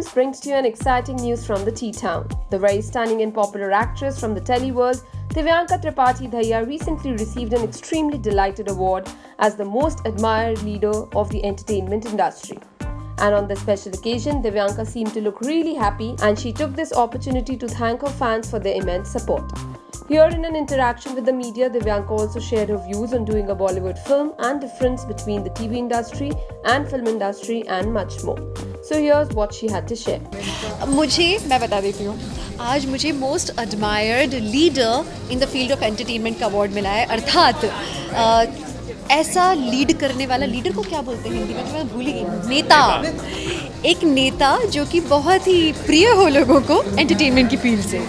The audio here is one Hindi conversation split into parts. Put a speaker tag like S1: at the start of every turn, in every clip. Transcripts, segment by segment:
S1: Films brings to you an exciting news from the T-Town. The very stunning and popular actress from the teleworld, Divyanka Tripathi Daya, recently received an extremely delighted award as the most admired leader of the entertainment industry. And on this special occasion, Divyanka seemed to look really happy, and she took this opportunity to thank her fans for their immense support. Here in an interaction with the media, Divyanka also shared her views on doing a Bollywood film and difference between the TV industry and film industry and much more. So here's what she had to share.
S2: मैं बता देती हूँ, आज मुझे most admired leader in the field of entertainment का अवार्ड मिला है। अर्थात ऐसा लीड करने वाला, लीडर को क्या बोलते हैं हिंदी में, तो मैं भूल ही गई, नेता, एक नेता जो कि बहुत ही प्रिय हो लोगों को एंटरटेनमेंट की फील्ड से।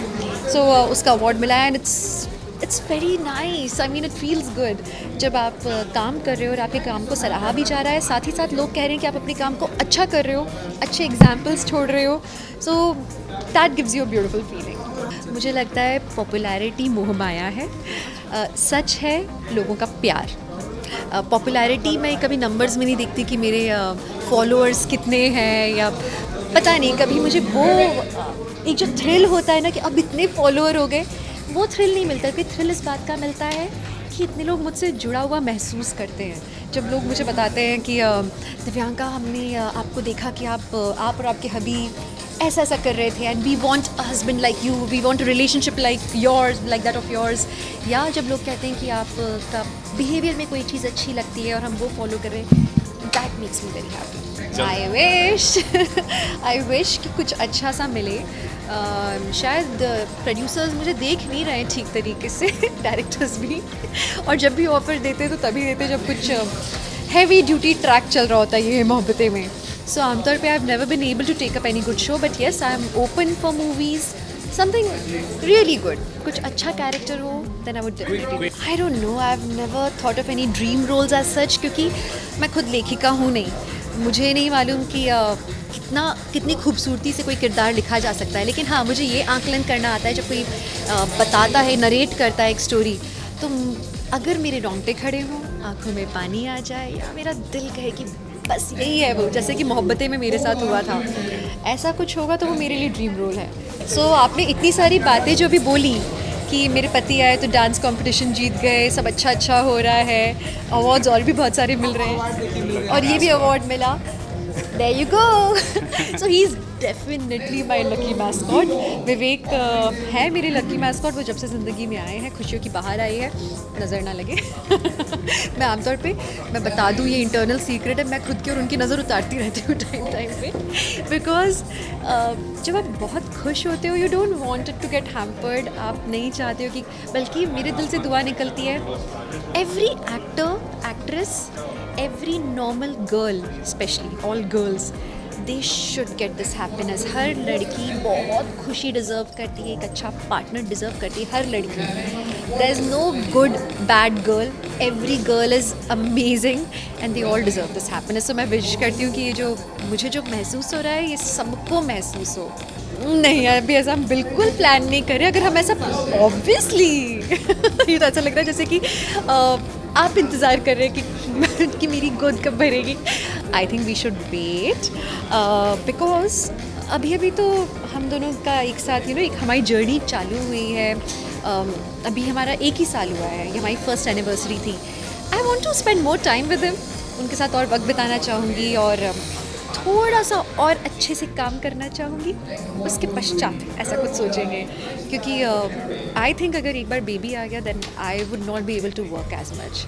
S2: सो उसका अवार्ड मिला है and it's very nice. I mean it feels good जब आप काम कर रहे हो और आपके काम को सराहा भी जा रहा है, साथ ही साथ लोग कह रहे हैं कि आप अपने काम को अच्छा कर रहे हो, अच्छे एग्जाम्पल्स छोड़ रहे हो। So that gives you a beautiful feeling. मुझे लगता है पॉपुलैरिटी मोहमाया है, सच है लोगों का प्यार। पॉपुलैरिटी मैं कभी नंबर्स में नहीं देखती कि मेरे फॉलोअर्स कितने हैं, या पता नहीं, कभी मुझे वो एक जो थ्रिल होता है ना कि अब इतने फॉलोअर हो गए, वो थ्रिल नहीं मिलता। फिर थ्रिल इस बात का मिलता है कि इतने लोग मुझसे जुड़ा हुआ महसूस करते हैं। जब लोग मुझे बताते हैं कि दिव्यांका, हमने आपको देखा कि आप और आपके हबी ऐसा ऐसा कर रहे थे, and we want a husband like you, we want a relationship like yours, like that of yours. या जब लोग कहते हैं कि आपका बिहेवियर में कोई चीज़ अच्छी लगती है और हम वो फॉलो कर रहे हैं, that makes me very happy. I wish कि कुछ अच्छा सा मिले। शायद प्रोड्यूसर्स मुझे देख नहीं रहे हैं ठीक तरीके से, डायरेक्टर्स भी, और जब भी ऑफर देते तो तभी देते जब कुछ हैवी ड्यूटी ट्रैक चल रहा होता है ये मोहब्बतें में। सो आमतौर पे I have never been able to take up any good show, but yes I am open for movies, something really good, कुछ अच्छा कैरेक्टर हो, then I would definitely. I don't know, I have never thought of any dream roles as such, क्योंकि मैं खुद लेखिका हूँ नहीं, मुझे नहीं मालूम कि कितनी खूबसूरती से कोई किरदार लिखा जा सकता है। लेकिन हाँ, मुझे ये आंकलन करना आता है जब कोई बताता है, नरेट करता है एक स्टोरी, तो अगर मेरे रोंगटे खड़े हों, आंखों में पानी आ जाए, या मेरा दिल कहे कि बस यही है वो, जैसे कि मोहब्बतें में मेरे साथ हुआ था, ऐसा कुछ होगा तो वो मेरे लिए ड्रीम रोल है। सो आपने इतनी सारी बातें जो भी बोली कि मेरे पति आए तो डांस कंपटीशन जीत गए, सब अच्छा हो रहा है, अवार्ड्स और भी बहुत सारे मिल रहे हैं, और ये भी अवार्ड मिला, there you go. So he's definitely my lucky mascot. विवेक है मेरे लकी मैस्कॉट, वो जब से ज़िंदगी में आए हैं, खुशियों की बाहर आई है, नज़र ना लगे। मैं आमतौर पे, मैं बता दूँ, ये इंटरनल सीक्रेट है, मैं खुद की और उनकी नज़र उतारती रहती हूँ टाइम पे, बिकॉज जब आप बहुत खुश होते हो, you don't want it to get hampered, आप नहीं चाहते हो कि, बल्कि मेरे दिल से दुआ निकलती है, every actor, actress, every normal girl, especially all girls, they should get this happiness. हर लड़की बहुत खुशी डिज़र्व करती है, एक अच्छा पार्टनर डिज़र्व करती है, हर लड़की। There is no good bad girl, every girl is amazing and they all deserve this happiness. So मैं विश करती हूँ कि ये जो मुझे जो महसूस हो रहा है, ये सबको महसूस हो। नहीं, अभी ऐसा हम बिल्कुल प्लान नहीं कर रहे। अगर हम ऐसा, ऑब्वियसली ये तो ऐसा लग रहा है जैसे कि आप इंतज़ार कर रहे हैं कि मेरी गोद कब भरेगी। I think we should wait, because अभी तो हम दोनों का एक साथ एक हमारी जर्नी चालू हुई है। अभी हमारा 1 ही साल हुआ है, ये हमारी फर्स्ट एनिवर्सरी थी। I want to spend more time with him, उनके साथ और वक्त बिताना चाहूँगी, और थोड़ा सा और अच्छे से काम करना चाहूँगी। उसके पश्चात ऐसा कुछ सोचेंगे, क्योंकि आई थिंक अगर एक बार बेबी आ गया, then I would not be able to work as much.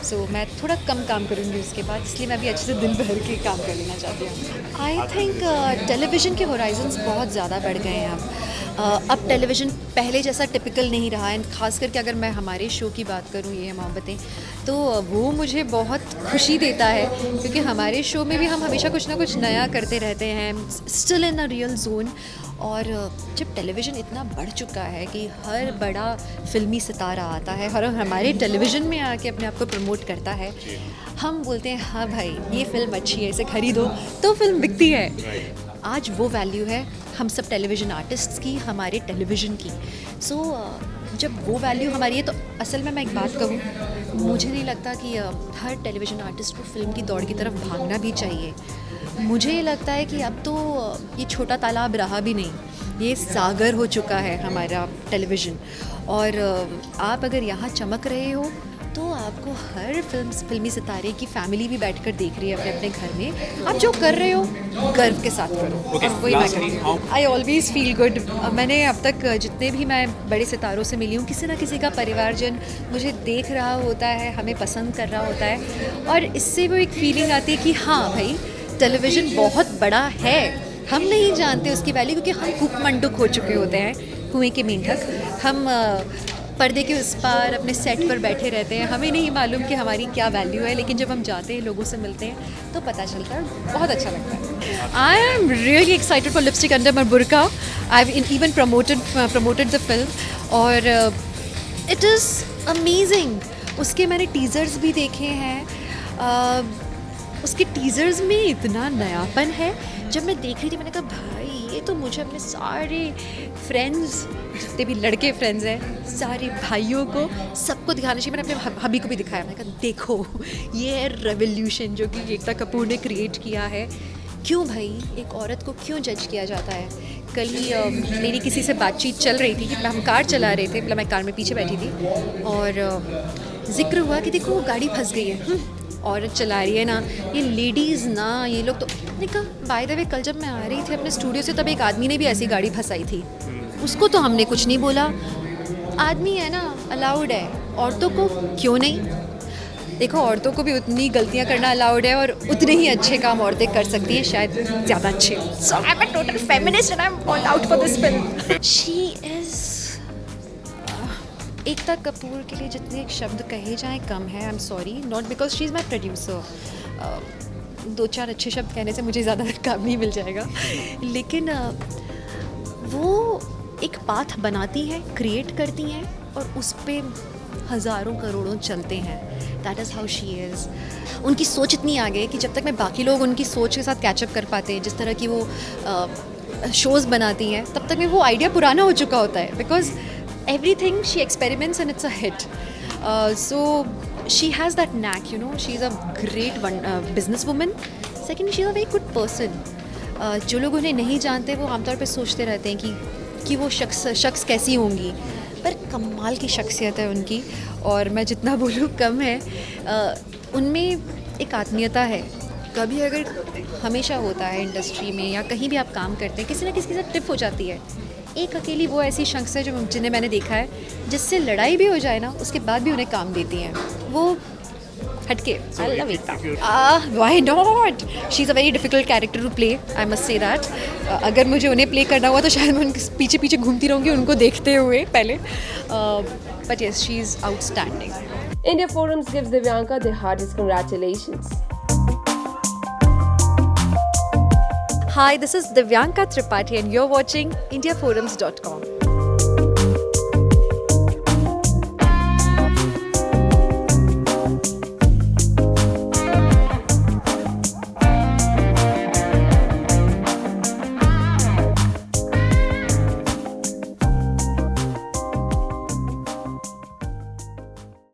S2: So मैं थोड़ा कम काम करूँगी उसके बाद, इसलिए मैं भी अच्छे से दिन भर के काम कर लेना चाहती हूँ। आई थिंक टेलीविज़न के होराइजन्स बहुत ज़्यादा बढ़ गए हैं अब टेलीविज़न पहले जैसा टिपिकल नहीं रहा, एंड ख़ास करके अगर मैं हमारे शो की बात करूँ, ये मोहब्बतें, तो वो मुझे बहुत खुशी देता है, क्योंकि हमारे शो में भी हम हमेशा कुछ ना कुछ नया करते रहते हैं, still in a real zone. और जब टेलीविज़न इतना बढ़ चुका है कि हर बड़ा फिल्मी सितारा आता है, हर हमारे टेलीविज़न में आके अपने आप को प्रमोट करता है, हम बोलते हैं हाँ भाई ये फ़िल्म अच्छी है, इसे खरीदो, तो फिल्म बिकती है। आज वो वैल्यू है हम सब टेलीविज़न आर्टिस्ट्स की, हमारे टेलीविज़न की। सो जब वो वैल्यू हमारी है तो असल में मैं एक बात कहूँ, मुझे नहीं लगता कि हर टेलीविज़न आर्टिस्ट को फ़िल्म की दौड़ की तरफ भागना भी चाहिए। मुझे ये लगता है कि अब तो ये छोटा तालाब रहा भी नहीं, ये सागर हो चुका है हमारा टेलीविज़न। और आप अगर यहाँ चमक रहे हो तो आपको हर फिल्मी सितारे की फैमिली भी बैठकर देख रही है अपने अपने घर में। आप जो कर रहे हो गर्व के साथ करो।
S3: Okay,
S2: और वही मैं
S3: lastly,
S2: करती हूँ। I always feel good. मैंने अब तक जितने भी मैं बड़े सितारों से मिली हूँ, किसी ना किसी का परिवारजन मुझे देख रहा होता है, हमें पसंद कर रहा होता है, और इससे वो एक फीलिंग आती है कि हाँ भाई, टेलीविज़न बहुत बड़ा है। हम नहीं जानते उसकी वैल्यू क्योंकि हम कूपमंडुक हो चुके होते हैं, कुएं के मेंढक। हम पर्दे के उस पार अपने सेट पर बैठे रहते हैं, हमें नहीं मालूम कि हमारी क्या वैल्यू है, लेकिन जब हम जाते हैं, लोगों से मिलते हैं, तो पता चलता है। बहुत अच्छा लगता है। I am really excited for Lipstick Under My Burkha. I have even promoted the film, और इट इज़ अमेजिंग। उसके मैंने टीज़र्स भी देखे हैं। उसके टीज़र्स में इतना नयापन है। जब मैं देख रही थी, मैंने कहा भाई, ये तो मुझे अपने सारे फ्रेंड्स, जितने भी लड़के फ्रेंड्स हैं, सारे भाइयों को, सबको दिखाना चाहिए। मैंने अपने हबी को भी दिखाया। मैंने कहा देखो, ये है रेवोल्यूशन जो कि एकता कपूर ने क्रिएट किया है। क्यों भाई, एक औरत को क्यों जज किया जाता है? कल ही मेरी किसी से बातचीत चल रही थी कि हम कार चला रहे थे, मतलब मैं कार में पीछे बैठी थी, और जिक्र हुआ कि देखो वो गाड़ी फंस गई है। औरत चला रही है ना, ये लेडीज़ ना, ये लोग तो। मैंने कहा बाय द वे, कल जब मैं आ रही थी अपने स्टूडियो से, तब एक आदमी ने भी ऐसी गाड़ी फंसाई थी। उसको तो हमने कुछ नहीं बोला। आदमी है ना, अलाउड है, औरतों को क्यों नहीं? देखो, औरतों को भी उतनी गलतियां करना अलाउड है, और उतने ही अच्छे काम औरतें कर सकती हैं, शायद ज़्यादा अच्छे। So I am a total feminist and I am all out for this film. She is Ekta Kapoor के लिए जितने शब्द कहे जाएं कम है। I am sorry, not because she is my producer. दो चार अच्छे शब्द कहने से मुझे ज़्यादा काम नहीं मिल जाएगा, लेकिन वो एक पाथ बनाती हैं, क्रिएट करती हैं, और उस पर हज़ारों करोड़ों चलते हैं। That is how she is. उनकी सोच इतनी आगे है कि जब तक मैं बाकी लोग उनकी सोच के साथ कैचअप कर पाते हैं, जिस तरह की वो शोज़ बनाती हैं, तब तक में वो आइडिया पुराना हो चुका होता है। Because everything she experiments and it's a hit. So she has that knack, you know. She's a great businesswoman. Second, she's a very good person. जो लोग उन्हें नहीं जानते, वो आमतौर पे सोचते रहते हैं कि वो शख्स कैसी होंगी, पर कमाल की शख्सियत है उनकी, और मैं जितना बोलूँ कम है। उनमें एक आत्मीयता है। कभी अगर हमेशा होता है इंडस्ट्री में या कहीं भी आप काम करते हैं, किसी ना किसी के साथ टिप हो जाती है। एक अकेली वो ऐसी शख्स है जिन्हें मैंने देखा है, जिससे लड़ाई भी हो जाए ना, उसके बाद भी उन्हें काम देती हैं। वो हटके, I love Ekta. Why not? She is a very difficult character to play, I must say that. अगर मुझे उन्हें प्ले करना हुआ तो शायद मैं उनके पीछे पीछे घूमती रहूँगी उनको देखते हुए पहले। But yes, she is outstanding.
S1: India Forums gives Divyanka their hardest congratulations.
S2: Hi, this is Divyanka Tripathi and you're watching IndiaForums.com.